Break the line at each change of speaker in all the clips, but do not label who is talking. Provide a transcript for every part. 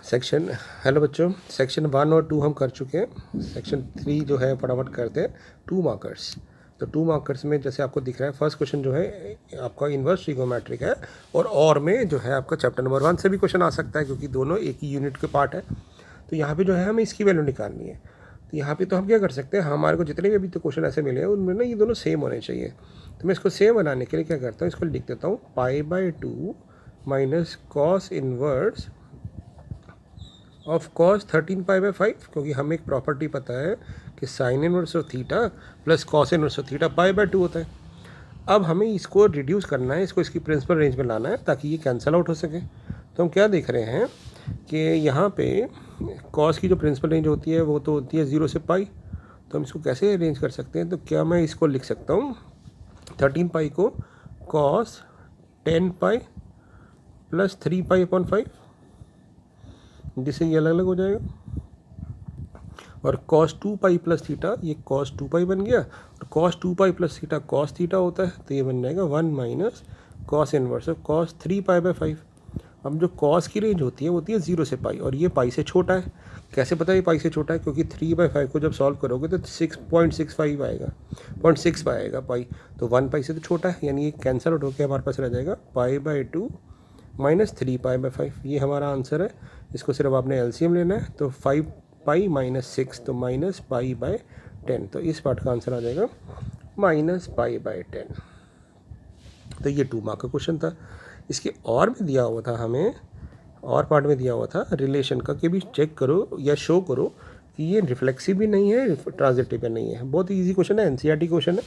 Section hello बच्चों, section 1 और 2 हम कर चुके हैं। सेक्शन 3 जो है फटाफट करते हैं। 2 मार्कर्स, तो 2 मार्कर्स में जैसे आपको दिख रहा है फर्स्ट क्वेश्चन जो है आपका इन्वर्स ट्रिगोमेट्रिक है और में जो है आपका चैप्टर नंबर 1 से भी क्वेश्चन आ सकता है क्योंकि दोनों एक ही यूनिट के पार्ट है। तो यहाँ पे जो है हमें इसकी वैल्यू निकालनी है। तो यहाँ पे तो हम क्या कर सकते हैं, हमारे को जितने भी अभी तो क्वेश्चन ऐसे मिले हैं उनमें ना ये दोनों सेम होने चाहिए। तो मैं इसको सेम बनाने के लिए क्या करता हूँ, इसको लिख देता हूँ π/2 minus cos inverse of cos 13π/5, क्योंकि हमें एक प्रॉपर्टी पता है कि sine inverse of theta plus cos inverse of theta π/2 होता है। अब हमें इसको रिड्यूस करना है, इसको इसकी प्रिंसिपल रेंज में लाना है ताकि ये कैंसिल आउट हो सके। तो हम क्या देख रहे हैं कि यहाँ पे कॉस की जो प्रिंसिपल रेंज होती है वो तो होती है 0 से पाई। तो हम इसको कैसे अरेंज कर सकते हैं, तो क्या मैं इसको लिख सकता हूँ 13π को कॉस 10π प्लस 3π/5, जिससे ये अलग अलग हो जाएगा। और cos 2π प्लस थीटा ये cos 2π बन गया, और cos 2π plus theta cos theta होता है, तो ये बन जाएगा 1 minus cos inverse of cos 3π/5। अब जो cos की रेंज होती है वो होती है 0 से पाई, और ये पाई से छोटा है। कैसे पता है ये पाई से छोटा है, क्योंकि 3/5 को जब सॉल्व करोगे तो 6.65 आएगा, 0.6 आएगा पाई, तो 1 पाई से तो छोटा है, यानी ये कैंसिल आउट होकर हमारे पास रह जाएगा π/2 माइनस 3π/5। ये हमारा आंसर है। इसको सिर्फ आपने एलसीएम लेना है, तो 5π माइनस 6 तो माइनस π/10, तो इस पार्ट का आंसर आ जाएगा माइनस π/10। तो ये 2 मार्क का क्वेश्चन था। इसके और में दिया हुआ था हमें, और पार्ट में दिया हुआ था रिलेशन का, कि भी चेक करो या शो करो कि ये रिफ्लेक्सिव भी नहीं है ट्रांजिटिव भी नहीं है। बहुत ईजी क्वेश्चन है, एनसीईआरटी क्वेश्चन है।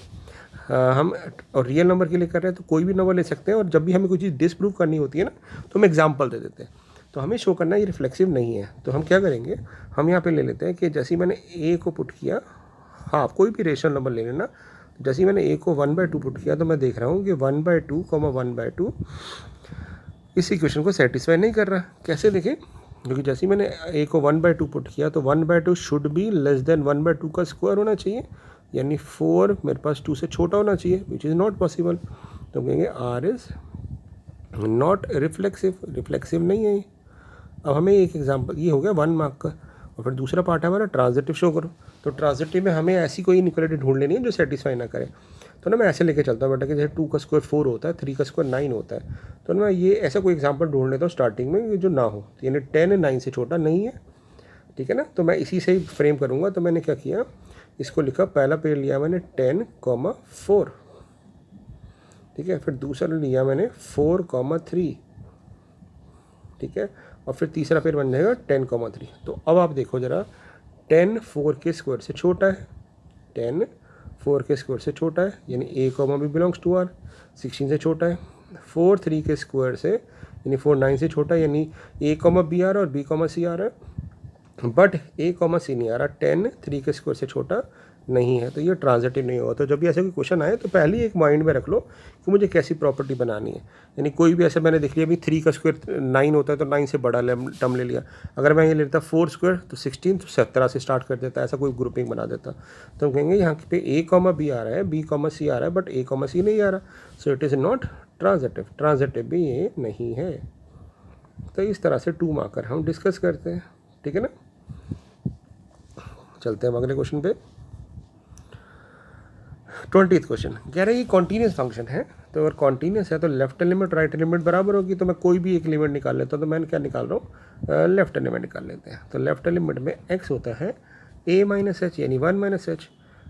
हम और रियल नंबर के लिए कर रहे हैं तो कोई भी नंबर ले सकते हैं, और जब भी हमें कोई चीज़ डिसप्रूव करनी होती है ना तो हम एग्जाम्पल दे देते हैं। तो हमें शो करना है ये रिफ्लेक्सिव नहीं है। तो हम क्या करेंगे, हम यहाँ पे ले लेते हैं कि जैसे ही मैंने ए को पुट किया, हाँ कोई भी रेशनल नंबर ले लेना, जैसे ही मैंने ए को 1/2 पुट किया तो मैं देख रहा हूँ कि 1/2, 1/2 इस इक्वेशन को सेटिस्फाई नहीं कर रहा। कैसे देखें, क्योंकि जैसे ही मैंने ए को 1/2 पुट किया तो 1/2 शुड बी लेस देन 1/2 का स्क्वायर होना चाहिए, यानी 4 मेरे पास 2 से छोटा होना चाहिए, विच इज़ नॉट पॉसिबल। तो कहेंगे R is not reflexive, reflexive नहीं है। अब हमें एक एग्जांपल, ये हो गया 1 मार्क का। और फिर दूसरा पार्ट है हमारा ट्रांजिटिव शो करो। तो ट्रांजिटिव में हमें ऐसी कोई इनइक्वालिटी ढूंढ लेनी है जो सेटिस्फाई ना करे। तो ना मैं ऐसे लेके चलता हूँ बेटा कि जैसे 2 का स्क्वायर 4 होता है, 3 का स्क्वायर 9 होता है। तो ना मैं ये ऐसा कोई एग्जांपल ढूंढ लेता हूँ स्टार्टिंग में जो ना हो, तो यानी 10 9 से छोटा नहीं है, ठीक है ना। तो मैं इसी से ही फ्रेम करूँगा। तो मैंने क्या किया, इसको लिखा, पहला पेड़ लिया मैंने 10,4, ठीक है। फिर दूसरा लिया मैंने 4,3, ठीक है। और फिर तीसरा पेड़ बन जाएगा 10,3। तो अब आप देखो ज़रा, 10 4 के स्क्वायर से छोटा है, 10 4 के स्क्वायर से छोटा है, यानी ए कॉमा भी बिलोंग्स टू आर। 16 से छोटा है, 4 3 के स्क्वायर से, यानी 4 9 से छोटा है, यानी ए कॉमा बी आ रहा है और बी कॉमा सी आ रहा है, बट ए कॉमा सी नहीं आ रहा। 10 3 के स्क्वायर से छोटा नहीं है, तो ये ट्रांजिटिव नहीं होगा। तो जब भी ऐसे कोई क्वेश्चन आए तो पहले ही एक माइंड में रख लो कि मुझे कैसी प्रॉपर्टी बनानी है। यानी कोई भी ऐसा मैंने देख लिया, अभी 3 का स्क्वायर 9 होता है तो 9 से बड़ा टर्म ले लिया। अगर मैं ये लेता 4 स्क्वायर तो 16, तो 17 से स्टार्ट कर देता, ऐसा कोई ग्रुपिंग बना देता। तो हम कहेंगे यहाँ पे ए कॉमा बी आ रहा है, बी कॉमा सी आ रहा है, बट ए कॉमा सी नहीं आ रहा, so it is not transitive. Transitive भी ये नहीं है। तो इस तरह से 2 मार्कर हम डिस्कस करते हैं, ठीक है ना। चलते हैं अगले क्वेश्चन पे। 20th क्वेश्चन कह रहे हैं ये कॉन्टीन्यूस फंक्शन है, तो अगर कॉन्टीन्यूस है तो लेफ्ट लिमिट राइट लिमिट बराबर होगी। तो मैं कोई भी एक लिमिट निकाल लेता हूँ। तो मैं क्या निकाल रहा हूँ, लेफ्ट लिमिट निकाल लेते हैं। तो लेफ्ट लिमिट में x होता है a माइनस एच, यानी 1 माइनस एच।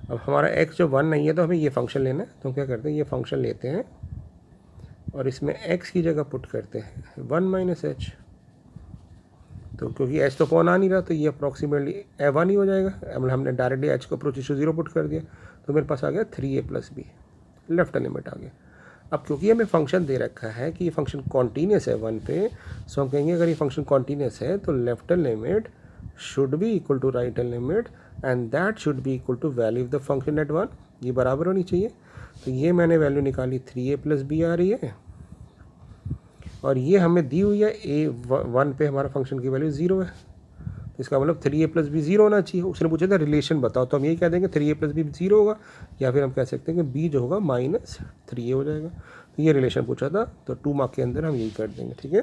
अब हमारा x जो 1 नहीं है तो हमें ये फंक्शन लेना है। तो क्या करते हैं, ये फंक्शन लेते हैं और इसमें x की जगह पुट करते हैं 1 माइनस एच। तो क्योंकि h तो कौन आ नहीं रहा, तो ये अप्रॉक्सीमेटली a1 ही हो जाएगा। मतलब हमने डायरेक्टली h को अप्रोच टू 0 पुट कर दिया, तो मेरे पास आ गया 3a plus B, left limit आ गया। अब क्योंकि हमें फंक्शन दे रखा है कि ये फंक्शन कॉन्टीन्यूस है 1 पे, सो हम कहेंगे अगर ये फंक्शन कॉन्टीन्यूस है तो left limit should be equal to right limit and that should be equal to value of the function at 1। ये बराबर होनी चाहिए। तो ये मैंने वैल्यू निकाली, 3a प्लस बी आ रही है, और ये हमें दी हुई है a1 पे हमारा फंक्शन की वैल्यू 0 है। इसका मतलब 3a प्लस बी 0 होना चाहिए। उसने पूछा था रिलेशन बताओ, तो हम यही कह देंगे 3a प्लस बी 0 होगा, या फिर हम कह सकते हैं कि b जो होगा माइनस 3a हो जाएगा। तो ये रिलेशन पूछा था, तो 2 मार्क के अंदर हम यही कर देंगे, ठीक है।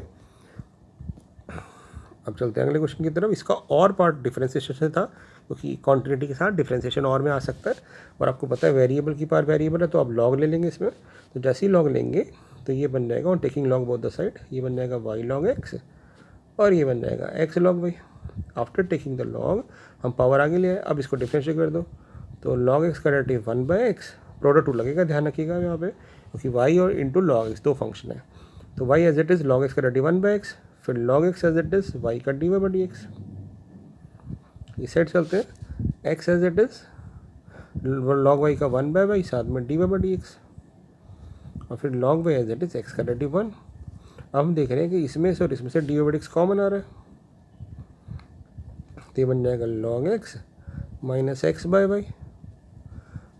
अब चलते हैं अगले क्वेश्चन की तरफ। इसका और पार्ट डिफरेंशिएशन से था, क्योंकि कॉन्टिन्यूटी के साथ डिफरेंशिएशन और में आ सकता है, और आपको पता है वेरिएबल की पार वेरिएबल है तो आप लॉग ले लेंगे इसमें। तो जैसे ही लॉग लेंगे तो ये बन जाएगा, और taking log both the side, ये बन जाएगा वाई लॉग एक्स, और ये बन जाएगा x log y. After taking the log हम पावर आगे ले आए, अब इसको डिफरेंशिएट कर दो, तो लॉग एक्स का डेरिवेटिव 1/x, प्रोडक्ट 2 लगेगा, ध्यान रखिएगा यहाँ पे, क्योंकि वाई और इंटू लॉग एक्स दो फंक्शन है। तो y as it is log x का डेरिवेटिव 1/x, फिर log x as it is y का dy/dx। इस साइड चलते हैं, x as it is log y का 1/y साथ में dy/dx, और फिर log y as it is x का डेरिवेटिव 1। अब हम देख रहे हैं कि इसमें से और इसमें से dy/dx कॉमन आ रहा है, तो ये बन जाएगा log x माइनस x/y,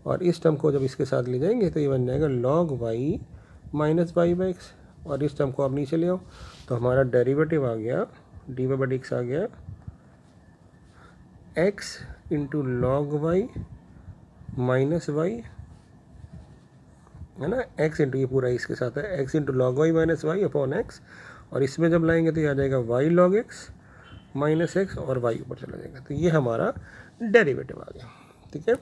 और इस टर्म को जब इसके साथ ले जाएंगे तो ये बन जाएगा log y माइनस y/x, और इस टर्म को आप नीचे ले आओ तो हमारा डेरिवेटिव आ गया dy/dx आ गया x into log y minus y, है ना, x इंटू, ये पूरा इसके साथ है, x into log y minus y upon x, और इसमें जब लाएंगे तो ये आ जाएगा y log x minus x, और y ऊपर चला जाएगा, तो ये हमारा डेरिवेटिव आ गया। ठीक है,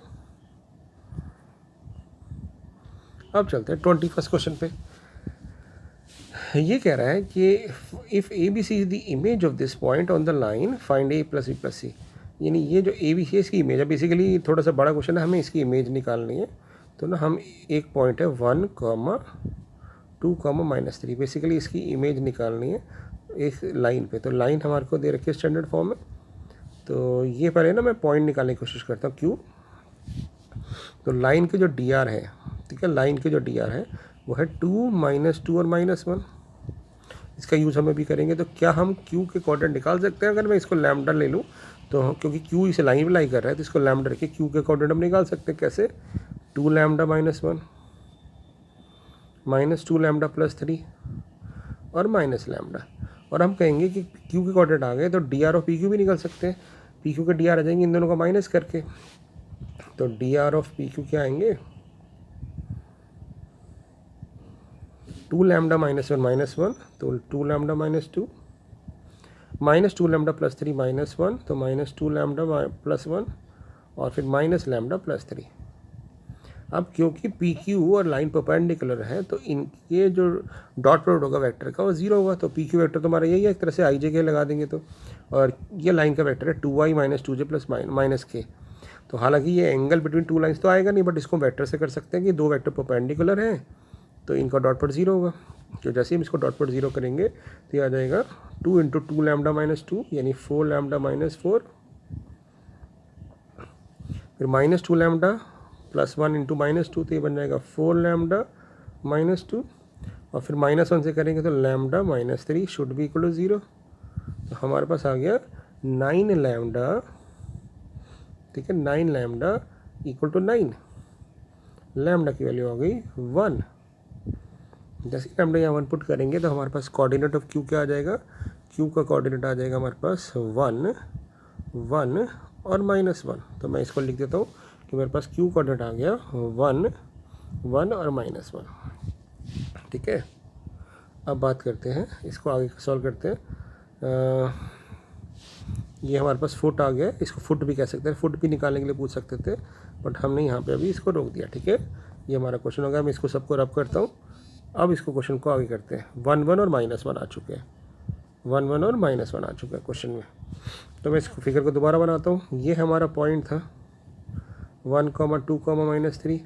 अब चलते हैं 21st क्वेश्चन पे। ये कह रहा है कि if A B C is the image of this point on the line find A plus B plus C, यानी ये जो ए बी सी है इसकी इमेज है। बेसिकली थोड़ा सा बड़ा क्वेश्चन है, हमें इसकी इमेज निकालनी है। तो ना हम एक पॉइंट है 1, 2, -3, बेसिकली इसकी इमेज निकालनी है एक लाइन पे। तो लाइन हमारे को दे रखी है स्टैंडर्ड फॉर्म में, तो ये पहले ना मैं पॉइंट निकालने की कोशिश करता हूँ क्यू। तो लाइन के जो डी आर है, ठीक है, लाइन के जो डी आर है वो है 2, -2 और -1। इसका यूज़ हमें भी करेंगे। तो क्या हम q के कोऑर्डिनेट निकाल सकते हैं? अगर मैं इसको लैम्डा ले लूँ तो, क्योंकि q इसे लाइन पे लाई कर रहा है तो इसको लैम्डा रखे q के कोऑर्डिनेट हम निकाल सकते हैं। कैसे? 2 लैम्डा -1 -2 लैम्डा +3 और माइनस लैम्डा। और हम कहेंगे कि q के कोऑर्डिनेट आ गए तो D R of P Q भी निकल सकते हैं। पी क्यू के डी आर आ जाएंगे इन दोनों का माइनस करके, तो D R of P Q क्या आएंगे? 2 लैम्डा -1 -1, तो 2 लैम्डा -2 -2 लैम्डा +3 -1, तो -2 लैम्डा +1 और फिर माइनस लैम्डा +3। अब क्योंकि पी क्यू और लाइन परपेंडिकुलर है तो इनके जो डॉट प्रोडक्ट होगा वेक्टर का वो 0 होगा। तो पी क्यू वेक्टर तो हमारा यही है, एक तरह से आई जे के लगा देंगे तो, और ये लाइन का वेक्टर है 2y - 2j + -k। तो हालांकि ये एंगल बिटवीन टू लाइन्स तो आएगा नहीं, बट इसको वेक्टर से कर सकते हैं कि दो वेक्टर परपेंडिकुलर हैं तो इनका डॉट प्रोडक्ट 0 होगा। तो जैसे ही हम इसको डॉट प्रोडक्ट 0 करेंगे तो ये आ जाएगा 2 × 2 लैम्डा -2 यानी 4 लैम्डा -4, फिर -2 लैम्डा +1 × -2 तो ये बन जाएगा 4 लैम्डा -2, और फिर -1 से करेंगे तो lambda -3 should be equal to 0। तो हमारे पास आ गया 9 लैम्डा, ठीक है, 9 लैम्डा इक्वल टू 9, लैम्डा की वैल्यू आ गई 1। जैसे लैम्डा यहाँ 1 पुट करेंगे तो हमारे पास कोऑर्डिनेट ऑफ क्यू क्या आ जाएगा? क्यू का कोऑर्डिनेट आ जाएगा हमारे पास 1, 1 और -1। तो मैं इसको लिख देता हूँ कि मेरे पास क्यू कोऑर्डिनेट आ गया 1, 1 और -1। ठीक है, अब बात करते हैं, इसको आगे सॉल्व करते हैं। ये हमारे पास फुट आ गया, इसको फुट भी कह सकते हैं, फुट भी निकालने के लिए पूछ सकते थे, बट हमने यहाँ पे अभी इसको रोक दिया। ठीक है, ये हमारा क्वेश्चन हो गया। मैं इसको सबको रब करता हूँ। अब इसको क्वेश्चन को आगे करते हैं। 1, 1 और -1 आ चुके हैं, 1, 1 और -1 आ चुका है क्वेश्चन में। तो मैं इसको फिगर को दोबारा बनाता हूँ। ये हमारा पॉइंट था 1, 2, -3।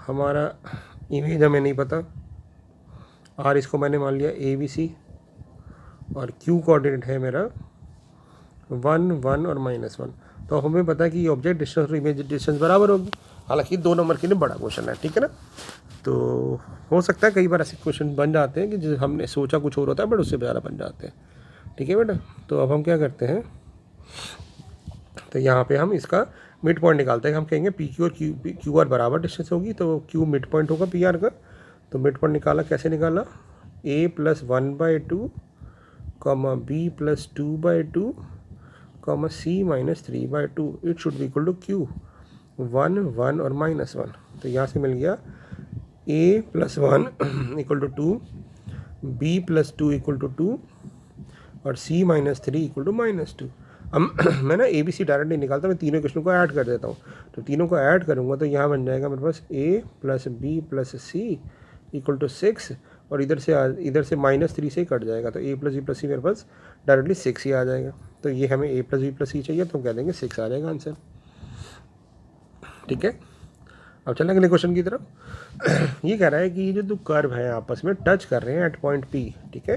हमारा इमेज हमें नहीं पता, और इसको मैंने मान लिया ABC, और Q कोऑर्डिनेट है मेरा 1, 1 और -1। तो हमें पता है कि ये ऑब्जेक्ट डिस्टेंस और इमेज डिस्टेंस बराबर होगी। हालांकि 2 नंबर के लिए बड़ा क्वेश्चन है, ठीक है ना। तो हो सकता है कई बार ऐसे क्वेश्चन बन जाते हैं कि जो हमने सोचा कुछ और होता है बट उससे ज़्यादा बन जाते हैं। ठीक है बेटा, तो अब हम क्या करते हैं, तो यहाँ पे हम इसका मिड पॉइंट निकालते हैं। हम कहेंगे पी क्यू और क्यू आर बराबर डिस्टेंस होगी, तो क्यू मिड पॉइंट होगा पी आर का। तो मिड पॉइंट निकाला, कैसे निकाला? a + 1/2, b + 2/2, c - 3/2, it should be equal to q 1, 1 और -1। तो यहाँ से मिल गया a + 1 = 2, b + 2 = 2, और c minus three equal to -2। अब मैं ना ए बी सी डायरेक्ट नहीं निकालता, मैं तीनों इक्वेशन को ऐड कर देता हूँ। तो तीनों को ऐड करूँगा तो यहाँ बन जाएगा मेरे पास a plus B plus c equal to 6, और इधर से -3 से ही कट जाएगा, तो a प्लस बी प्लस सी मेरे पास डायरेक्टली 6 ही आ जाएगा। तो ये हमें a प्लस बी प्लस सी चाहिए, तो हम कह देंगे 6 आ जाएगा आंसर। ठीक है, अब चलें अगले क्वेश्चन की तरफ। ये कह रहा है कि ये जो दो कर्व हैं आपस में टच कर रहे हैं एट पॉइंट P। ठीक है,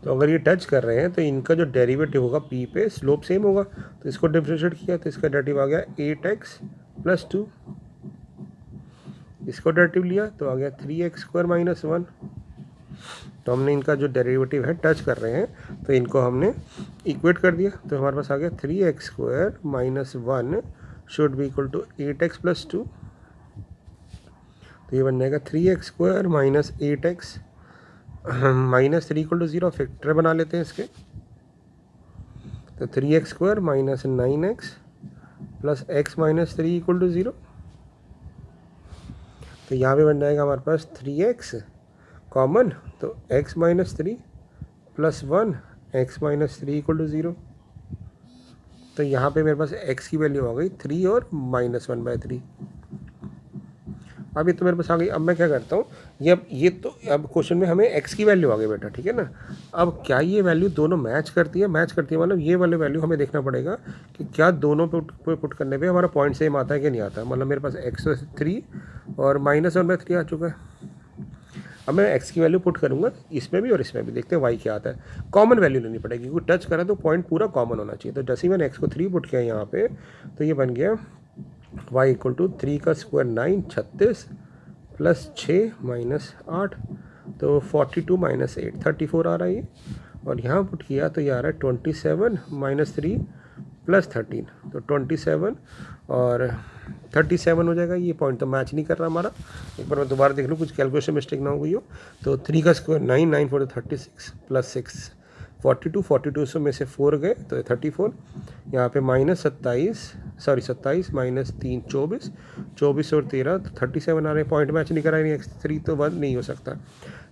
तो अगर ये टच कर रहे हैं तो इनका जो डेरिवेटिव होगा P पे स्लोप सेम होगा, तो इसको डिफरेंशिएट किया तो इसका डेरिवेटिव आ गया 8x प्लस 2। इसको डेरिवेटिव लिया तो आ गया 3x² माइनस 1। तो हमने इनका जो डेरिवेटिव है टच कर रहे हैं तो इनको हमने इक्वेट कर दिया, तो हमारे पास आ गया 3x² minus 1 should be equal to 8x plus 2। तो ये बन जाएगा 3x² minus 8x -3 equal to 0। Factor बना लेते हैं इसके, तो 3x² minus 9x plus x minus 3 equal to 0। तो यहाँ पे बन जाएगा हमारे पास 3x कॉमन, तो x minus 3 plus 1 x minus 3 equal to 0। तो यहाँ पे मेरे पास x की वैल्यू आ गई 3 और -1/3। अब ये तो मेरे पास आ गई। अब मैं क्या करता हूँ, ये तो अब क्वेश्चन में हमें x की वैल्यू आ गई बेटा, ठीक है ना। अब क्या ये वैल्यू दोनों मैच करती है? मैच करती है मतलब ये वाले वैल्यू हमें देखना पड़ेगा कि क्या दोनों पे पुट करने पे हमारा पॉइंट सेम आता है कि नहीं आता। मतलब मेरे पास x3 और -1/3 आ चुका है। अब मैं x की वैल्यू पुट करूँगा इसमें भी और इसमें भी, देखते हैं y क्या आता है। कॉमन वैल्यू लेनी पड़ेगी क्योंकि टच करा तो पॉइंट पूरा कॉमन होना चाहिए। तो जैसे ही मैंने x को 3 पुट किया यहाँ पे, तो ये बन गया y इक्वल टू 3 का स्क्वायर 9 36 प्लस 6 माइनस 8, तो 42 माइनस 8 34 आ रहा है ये। और यहाँ पुट किया तो ये आ रहा है 27 माइनस 3 प्लस 13, तो 27 और 37 हो जाएगा। ये पॉइंट तो मैच नहीं कर रहा हमारा। एक बार मैं दोबारा देख लूँ कुछ कैलकुलेशन मिस्टेक ना हो गई हो। तो 3 का स्क्वायर 9 9 4 36 प्लस 6 42 में से 4 गए तो 34। यहाँ पे -27 माइनस 3 24 और 13 तो 37 आ रहे हैं। पॉइंट मैच नहीं करा, x3 तो 1 नहीं हो सकता।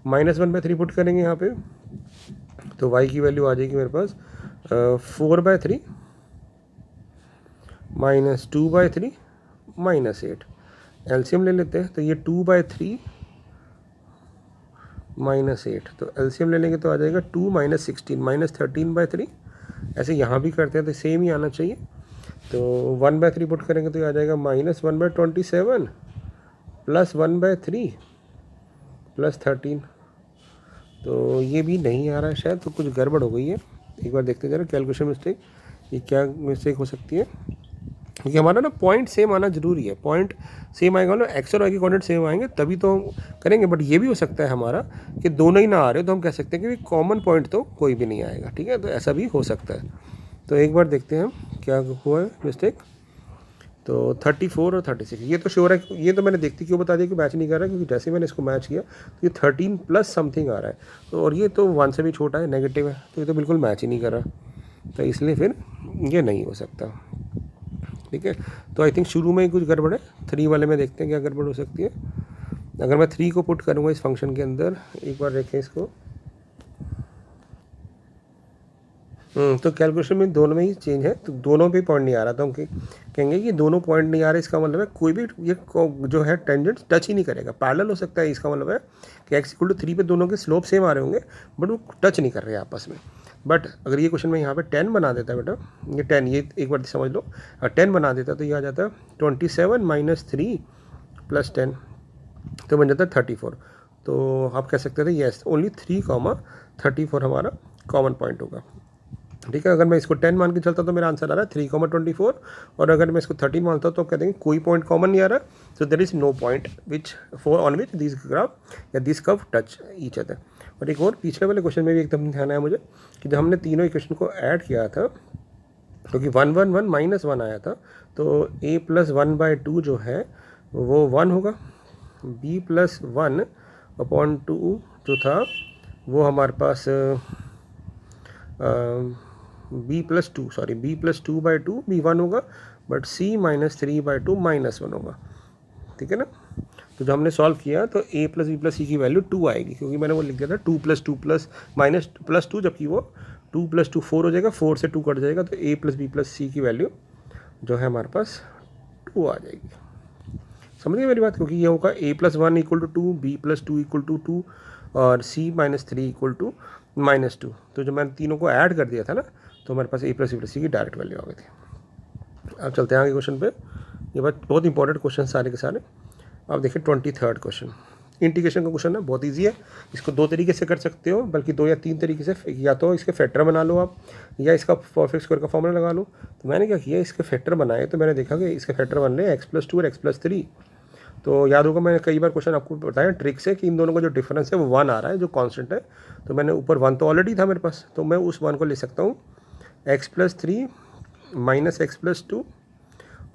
-1/3 पुट करेंगे यहाँ पे, तो y की वैल्यू आ जाएगी मेरे पास 4/3 -2/3 -8। एलसीएम ले लेते हैं, तो ये 2/3 -8, तो एलसीएम ले लेंगे तो आ जाएगा 2 -16 -13/3। ऐसे यहाँ भी करते हैं तो सेम ही आना चाहिए। तो 1/3 पुट करेंगे तो ये आ जाएगा -1/27 प्लस 1/3 प्लस 13। तो ये भी नहीं आ रहा है शायद, तो कुछ गड़बड़ हो गई है। एक बार देखते जरा कैलकुलेशन मिस्टेक, ये क्या मिस्टेक हो सकती है। क्योंकि हमारा ना पॉइंट सेम आना जरूरी है। पॉइंट सेम आएगा ना, एक्स और वाई के कोऑर्डिनेट सेम आएंगे तभी तो हम करेंगे। बट ये भी हो सकता है हमारा कि दोनों ही ना आ रहे हो, तो हम कह सकते हैं कि कॉमन पॉइंट तो कोई भी नहीं आएगा। ठीक है, तो ऐसा भी हो सकता है। तो एक बार देखते हैं हम क्या हुआ है मिस्टेक। तो 34 और 36 ये तो श्योर है। ये तो मैंने देखती क्यों बता दिया कि मैच नहीं कर रहा है, क्योंकि जैसे मैंने इसको मैच किया तो ये 13 प्लस समथिंग आ रहा है, तो और ये तो 1 से भी छोटा है, नेगेटिव है, तो ये तो बिल्कुल मैच ही नहीं कर रहा। तो इसलिए फिर ये नहीं हो सकता। ठीक है, तो आई थिंक शुरू में ही कुछ गड़बड़ है। 3 वाले में देखते हैं क्या गड़बड़ हो सकती है। अगर मैं 3 को पुट करूँगा इस फंक्शन के अंदर, एक बार देखें इसको, तो कैलकुलेशन में दोनों में ही चेंज है, तो दोनों पे पॉइंट नहीं आ रहा। तो हम कहेंगे कि दोनों पॉइंट नहीं आ रहे, इसका मतलब है कोई भी ये जो है टेंजेंट टच ही नहीं करेगा। पैरेलल हो सकता है, इसका मतलब है कि x इक्वल टू 3 पे दोनों के स्लोप सेम आ रहे होंगे बट वो टच नहीं कर रहे हैं आपस में। बट अगर ये क्वेश्चन में यहाँ पे 10 बना देता है बेटा, ये 10, ये एक बार समझ लो, 10 बना देता तो ये आ जाता है 27 माइनस 3 प्लस 10, तो बन जाता है 34। तो आप कह सकते थे येस ओनली 3, 34 हमारा कॉमन पॉइंट होगा। ठीक है, अगर मैं इसको 10 मान के चलता तो मेरा आंसर आ रहा है 3, 24, और अगर मैं इसको 13 मानता हूँ तो आप कहते हैं कोई पॉइंट कॉमन नहीं आ रहा, so there is no point which on which this graph या this curve touch each other. और एक और पिछले वाले क्वेश्चन में भी एकदम ध्यान आया मुझे कि जब हमने तीनों इक्वेशन को ऐड किया था, क्योंकि 1 1 1 -1 आया था, तो a + 1/2 जो है वो 1 होगा, b + 1/2 जो था वो हमारे पास b + 2/2 b 1 होगा, बट c -3/2 -1 होगा। ठीक है ना, तो जो हमने सॉल्व किया तो a प्लस बी प्लस सी की वैल्यू 2 आएगी, क्योंकि मैंने वो लिख दिया था 2 प्लस माइनस प्लस 2, जबकि वो 2 + 2 4 हो जाएगा, 4 से 2 कट जाएगा, तो a प्लस बी प्लस सी की वैल्यू जो है हमारे पास 2 आ जाएगी। समझिए मेरी बात, क्योंकि ये होगा a + 1 = 2, b + 2 = 2 और c - 3 = -2। तो जो मैंने तीनों को ऐड कर दिया था ना, तो हमारे पास a प्लस बी प्लस सी की डायरेक्ट वैल्यू आ गई थी। अब चलते हैं आगे क्वेश्चन पे। ये बात बहुत इंपॉर्टेंट क्वेश्चन सारे के सारे। अब देखिए 23rd क्वेश्चन, इंटीग्रेशन का क्वेश्चन है, बहुत ईजी है। इसको 2 तरीके से कर सकते हो, बल्कि 2 या 3 तरीके से। या तो इसके फैक्टर बना लो आप, या इसका परफेक्ट स्क्वायर का फॉर्मूला लगा लो। तो मैंने क्या किया, इसके फैक्टर बनाए, तो मैंने देखा कि इसके फैक्टर बन रहे हैं x + 2 और x + 3। तो याद होगा मैंने कई बार क्वेश्चन आपको बताया ट्रिक से कि इन दोनों का जो डिफरेंस है वो 1 आ रहा है, जो कांस्टेंट है। तो मैंने ऊपर 1 तो ऑलरेडी था मेरे पास, तो मैं उस 1 को ले सकता हूँ x + 3 - x + 2,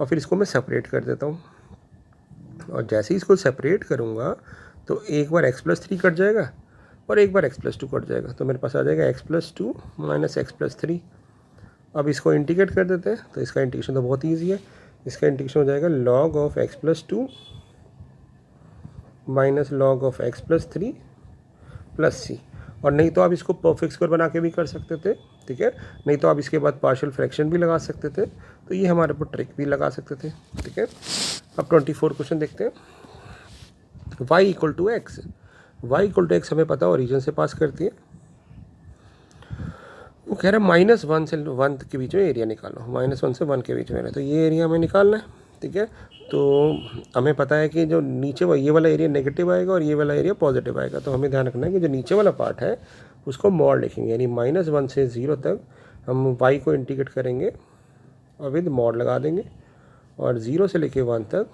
और फिर इसको मैं सेपरेट कर देता हूँ। और जैसे ही इसको सेपरेट करूँगा तो एक बार x + 3 कट जाएगा और एक बार x + 2 कट जाएगा, तो मेरे पास आ जाएगा x + 2 - x + 3। अब इसको इंटीग्रेट कर देते हैं, तो इसका इंटीग्रेशन तो बहुत ईजी है। इसका इंटीग्रेशन हो जाएगा log of x + 2 - log of x + 3 + c। और नहीं तो आप इसको परफेक्ट स्क्वायर बना के भी कर सकते थे, ठीक है। नहीं तो आप इसके बाद पार्शियल फ्रैक्शन भी लगा सकते थे, तो ये हमारे ऊपर ट्रिक भी लगा सकते थे, ठीक है। अब 24 क्वेश्चन देखते हैं। y = x, y = x हमें पता ओरिजिन से पास करती है। वो कह रहा है -1 से 1 के बीच में एरिया निकालो, -1 से 1 के बीच में है, तो ये एरिया हमें निकालना है, ठीक है। तो हमें पता है कि जो नीचे ये वाला एरिया नेगेटिव आएगा और ये वाला एरिया पॉजिटिव आएगा, तो हमें ध्यान रखना है कि जो नीचे वाला पार्ट है उसको मॉड लिखेंगे, यानी -1 से 0 तक हम y को इंटीग्रेट करेंगे और विद मॉड लगा देंगे, और 0 से लेके 1 तक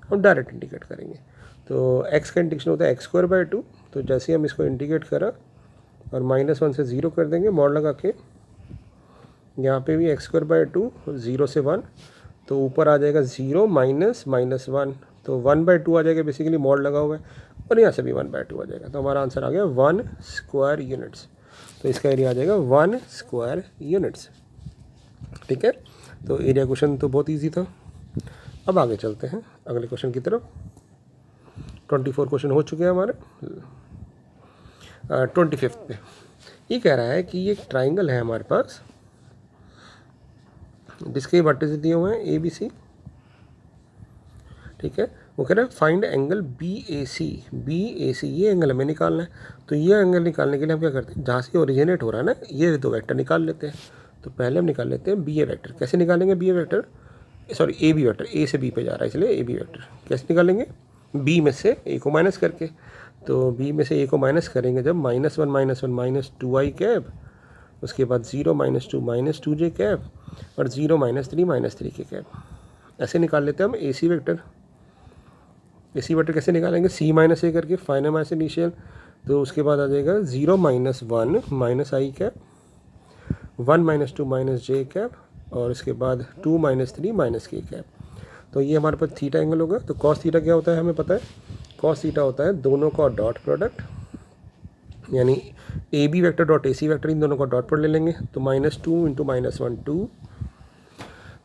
हम डायरेक्ट इंटीग्रेट करेंगे। तो x का इंटीग्रेशन होता है x²/2। तो जैसे ही हम इसको इंटीग्रेट करा और -1 से 0 कर देंगे मॉड लगा के, यहाँ पे भी x²/2, 0 से 1, तो ऊपर आ जाएगा 0 -1, तो 1/2 आ जाएगा, बेसिकली मॉड लगा हुआ है, और यहाँ से भी 1/2 आ जाएगा। तो हमारा आंसर आ गया 1 स्क्वायर यूनिट्स। तो इसका एरिया आ जाएगा 1 स्क्वायर यूनिट्स, ठीक है। तो एरिया क्वेश्चन तो बहुत ईजी था। अब आगे चलते हैं अगले क्वेश्चन की तरफ। 24 क्वेश्चन हो चुके हैं हमारे। 25 पे ये कह रहा है कि ये एक ट्राइंगल है हमारे पास, जिसके वर्टिसेस दिए हुए हैं ABC, ठीक है। वो कह रहा है फाइंड एंगल BAC, ये एंगल हमें निकालना है। तो ये एंगल निकालने के लिए हम क्या करते हैं, जहाँ से ओरिजिनेट हो रहा है ना, ये 2 वेक्टर निकाल लेते हैं। तो पहले हम निकाल लेते हैं BA वेक्टर। कैसे निकालेंगे BA vector, sorry AB vector, A से B पे जा रहा है इसलिए AB वेक्टर। कैसे निकालेंगे, B में से A को माइनस करके। तो B में से A को माइनस करेंगे जब -1 - 2i कैप, उसके बाद 0 - 2 - 2j कैप, और 0 - 3 - 3 के कैप। ऐसे निकाल लेते हैं हम AC वेक्टर। AC वेक्टर कैसे निकालेंगे, C - A करके, फाइनल माइनस इनिशियल। तो उसके बाद आ जाएगा 0 - 1 - i कैप, 1 - 2 - j कैप, और इसके बाद 2 - 3 - k कैप। तो ये हमारे पास थीटा एंगल होगा। तो कॉस थीटा क्या होता है हमें पता है, कॉस थीटा होता है दोनों का डॉट प्रोडक्ट, यानी AB vector dot AC vector, इन दोनों का डॉट प्रोडक्ट ले लेंगे। तो -2 × -1 2,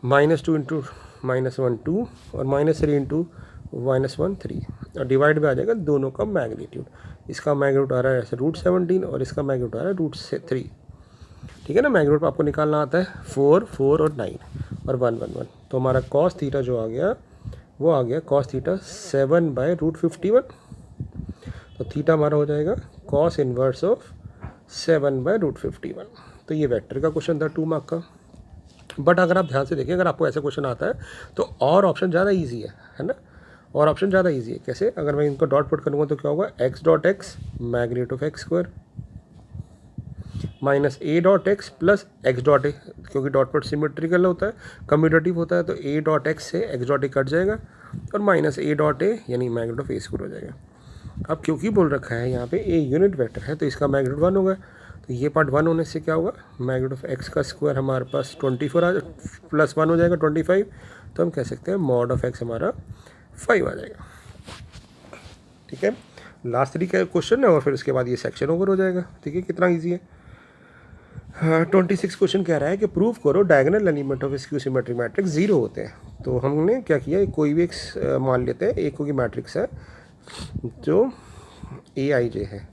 -2 × -1 2, और -3 × -1 3, और डिवाइड में आ जाएगा दोनों का मैग्नीट्यूड। इसका मैग्नीट्यूड आ रहा है √17 और इसका मैग्नीट्यूड आ रहा है √3, ठीक है ना। मैग्नीट्यूड आपको निकालना आता है 4 4 और 9 और 1 1 1। तो हमारा कॉस थीटा जो आ गया वो आ गया कॉस थीटा 7/√51। तो थीटा हमारा हो जाएगा कॉस इनवर्स ऑफ 7/√51। तो ये वेक्टर का क्वेश्चन था 2 मार्क का। बट अगर आप ध्यान से देखें, अगर आपको ऐसा क्वेश्चन आता है तो और ऑप्शन ज़्यादा ईजी है ना। और ऑप्शन ज़्यादा ईजी है कैसे, अगर मैं इनको डॉट पुट करूँगा तो क्या होगा, x.x magnitude of x² -a.x plus x.a, क्योंकि डॉट पुट सिमेट्रिकल होता है, कम्यूटेटिव होता है, तो a.x से x.a कट जाएगा और -a.a यानी मैग्नीट्यूड ऑफ a² हो जाएगा। अब क्योंकि बोल रखा है यहाँ पे a यूनिट वेक्टर है, तो इसका मैग्नीट्यूड 1 होगा। तो ये पार्ट 1 होने से क्या होगा, मैग्नीट्यूड ऑफ x का स्क्वायर हमारे पास 24 प्लस 1 हो जाएगा 25। तो हम कह सकते हैं मॉड ऑफ x हमारा 5 आ जाएगा, ठीक है। लास्ट 3 का क्वेश्चन है और फिर उसके बाद ये सेक्शन ओवर हो जाएगा, ठीक है। कितना ईजी है। 26 क्वेश्चन कह रहा है कि प्रूव करो diagonal element of skew symmetric matrix 0 होते हैं। तो हमने क्या किया, कोई भी एक मान लेते हैं, एक कोई मैट्रिक्स है जो AIJ है।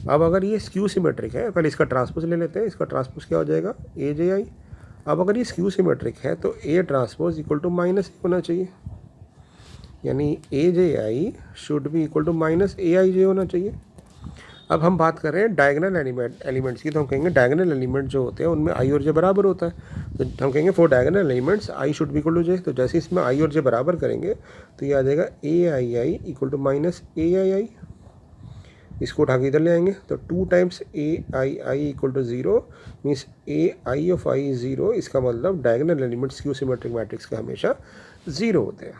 अब अगर ये स्क्यू सिमेट्रिक है, पहले इसका ट्रांसपोज ले लेते हैं, इसका ट्रांसपोज क्या हो जाएगा AJI। अब अगर ये स्क्यू सिमेट्रिक है तो A transpose equal to minus होना चाहिए, यानी AJI should be equal to minus AIJ होना चाहिए। अब हम बात कर रहे हैं डायगोनल एलिमेंट्स की, तो हम कहेंगे डायगोनल एलिमेंट जो होते हैं उनमें I और J बराबर होता है, तो हम कहेंगे for diagonal elements I should be equal to J। तो जैसे इसमें I और J बराबर करेंगे तो ये आ जाएगा AII equal to minus AII। इसको उठा के इधर ले आएंगे तो 2 times AII equal to 0 means AI of I 0। इसका मतलब diagonal element skew symmetric matrix के हमेशा 0 होते हैं।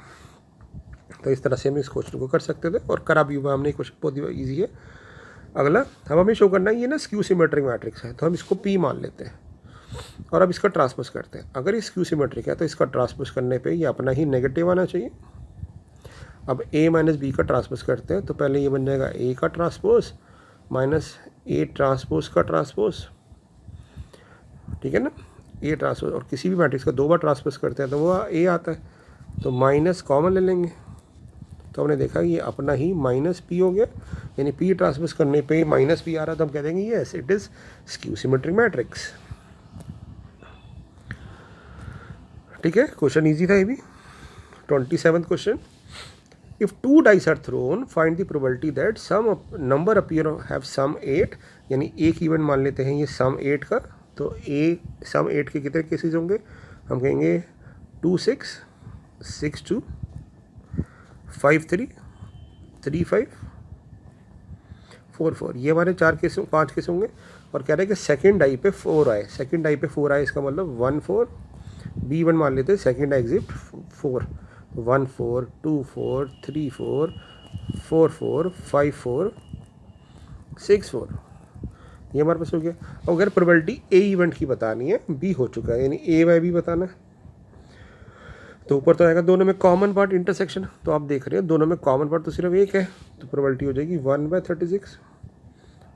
तो इस तरह से हम इस क्वेश्चन को कर सकते थे और करा भी हुआ हमने। क्वेश्चन बहुत ईजी है। अगला अब हमें शो करना है ये ना स्क्यू सिमेट्रिक मैट्रिक्स है, तो हम इसको P मान लेते हैं और अब इसका ट्रांसपोज करते हैं। अगर ये स्क्यू सिमेट्रिक है तो इसका ट्रांसपोज करने पे ये अपना ही नेगेटिव आना चाहिए। अब A माइनस B का ट्रांसपोज करते हैं तो पहले ये बन जाएगा A का ट्रांसपोज माइनस A ट्रांसपोज का ट्रांसपोज, ठीक है ना, A ट्रांसपोज। और किसी भी मैट्रिक्स का 2 बार ट्रांसपोज करते हैं तो वो A आता है, तो माइनस कॉमन ले लेंगे। तो हमने देखा ये अपना ही माइनस P हो गया, यानी P ट्रांसपोज करने पे माइनस P आ रहा, तो हम कह देंगे yes it is skew symmetric matrix. ठीक है, क्वेश्चन इजी था ये भी। 27th question, if 2 dice are thrown find the probability that some number appear have sum 8, यानी एक इवेंट मान लेते हैं ये sum 8 का, तो sum 8 के कितने केसेस होंगे, हम कहेंगे 2 6 6 2 5 3 3 5 4 4, ये हमारे 5 केस होंगे। और कह रहे हैं कि सेकेंड डाई पे 4 आए, सेकेंड डाई पे 4 आए, इसका मतलब 1 4 B1 मान लेते हैं, सेकेंड डाई एग्जिट 4 1 4 2 4 3 4 4 4 5 4 6 4, ये हमारे पास हो गया। और अगर प्रोबेबिलिटी A इवेंट की बतानी है, B हो चुका है, यानी A बाय B बताना है, तो ऊपर तो आएगा दोनों में कॉमन पार्ट इंटरसेक्शन। तो आप देख रहे हैं दोनों में कॉमन पार्ट तो सिर्फ एक है, तो प्रोबेबिलिटी हो जाएगी 1/36।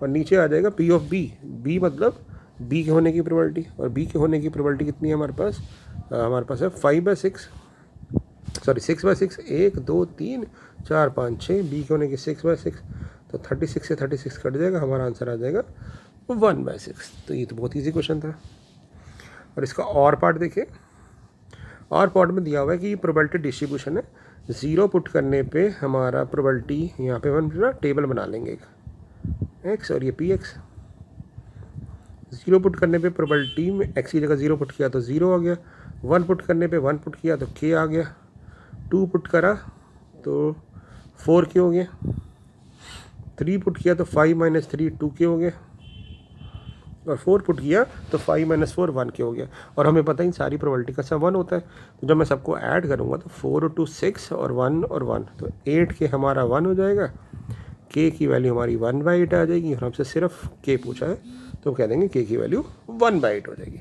और नीचे आ जाएगा P ऑफ B, B मतलब B के होने की प्रोबेबिलिटी, और B के होने की प्रोबेबिलिटी कितनी है हमारे पास, है 5/6, सॉरी 6/6, 1 2 3 4 5 6, B के होने की 6/6, तो 36 से 36 कट जाएगा, हमारा आंसर आ जाएगा 1/6। तो ये तो बहुत ईजी क्वेश्चन था। और इसका और पार्ट देखिए, और पार्ट में दिया हुआ है कि ये प्रोबेबिलिटी डिस्ट्रीब्यूशन है, 0 पुट करने पे हमारा प्रोबेबिलिटी यहाँ पे हम टेबल बना लेंगे एक x और ये px। 0 पुट करने पे प्रोबेबिलिटी में x की जगह 0 पुट किया तो 0 आ गया, 1 पुट करने पे 1 पुट किया तो k आ गया, 2 पुट करा तो 4k हो गया, 3 पुट किया तो 5 - 3 2k हो गया, और 4 पुट किया तो 5 - 4 1k हो गया। और हमें पता है इन सारी प्रोबेबिलिटी का सम 1 होता है, तो जब मैं सबको ऐड करूँगा तो 4 और 2 6 और 1 और 1, तो 8k हमारा 1 हो जाएगा, k की वैल्यू हमारी 1/8 आ जाएगी, और हमसे सिर्फ k पूछा है तो कह देंगे k की वैल्यू 1/8 हो जाएगी।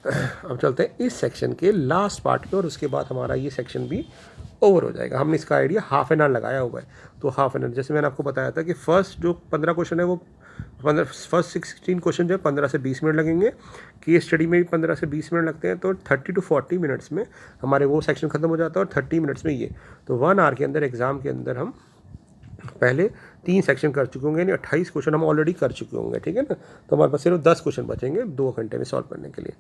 अब चलते हैं इस सेक्शन के लास्ट पार्ट पे, और उसके बाद हमारा ये सेक्शन भी ओवर हो जाएगा। हमने इसका आइडिया हाफ एन आवर लगाया हुआ है, तो हाफ एन आवर, जैसे मैंने आपको बताया था कि फर्स्ट जो 15 क्वेश्चन है वो फर्स्ट 16 क्वेश्चन जो है 15 से 20 मिनट लगेंगे, केस स्टडी में भी 15 से 20 मिनट लगते हैं, तो 30 to 40 मिनट्स में हमारे वो सेक्शन खत्म हो जाता है, और 30 मिनट्स में ये, तो 1 आवर के अंदर एग्ज़ाम के अंदर हम पहले 3 सेक्शन कर चुके होंगे, यानी 28 क्वेश्चन हम ऑलरेडी कर चुके होंगे, ठीक है ना। तो हमारे पास सिर्फ 10 क्वेश्चन बचेंगे 2 घंटे में सॉल्व करने के लिए।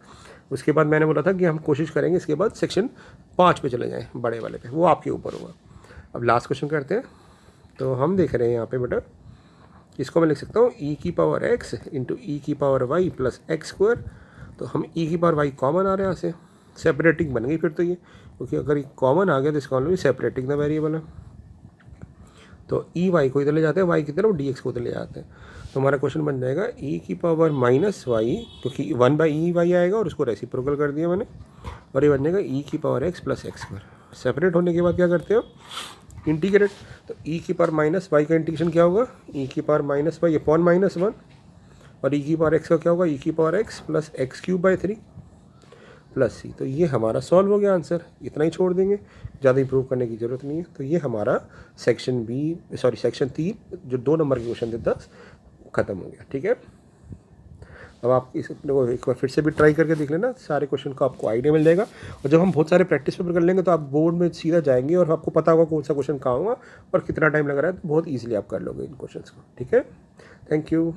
उसके बाद मैंने बोला था कि हम कोशिश करेंगे इसके बाद सेक्शन 5 पे चले जाएं, बड़े वाले पे, वो आपके ऊपर होगा। अब लास्ट क्वेश्चन करते हैं। तो हम देख रहे हैं यहाँ पे बेटा, इसको मैं लिख सकता हूँ e⁻x into e⁻y plus x²। तो हम e⁻y कॉमन आ रहा है यहाँ से, सेपरेटिंग बन गई फिर तो ये, क्योंकि अगर ये कॉमन आ गया तो इसका मतलब सेपरेटिंग द वेरिएबल है। तो y को इधर ले जाते हैं, y की तरफ dx को इधर ले जाते हैं, तो हमारा क्वेश्चन बन जाएगा e⁻−y, क्योंकि 1/e आएगा और उसको रेसिप्रोकल कर दिया मैंने, और ये बन जाएगा e⁻x प्लस x²। सेपरेट होने के बाद क्या करते हो, इंटीग्रेट। तो e⁻−y का इंटीग्रेशन क्या होगा, e⁻−y अपॉन -1, और e⁻x का क्या होगा, e⁻x plus x³/3 plus c। तो ये हमारा सॉल्व हो गया आंसर, इतना ही छोड़ देंगे, ज़्यादा इंप्रूव करने की ज़रूरत नहीं है। तो ये हमारा सेक्शन 3 जो 2 नंबर के क्वेश्चन थे 10 ख़त्म हो गया, ठीक है। अब आप इस अपने को एक बार फिर से भी ट्राई करके देख लेना, सारे क्वेश्चन का आपको आइडिया मिल जाएगा। और जब हम बहुत सारे प्रैक्टिस पेपर कर लेंगे तो आप बोर्ड में सीधा जाएंगे और आपको पता होगा कौन सा क्वेश्चन कहाँ होगा और कितना टाइम लग रहा है, तो बहुत ईजिली आप कर लोगे इन क्वेश्चन को। ठीक है, थैंक यू।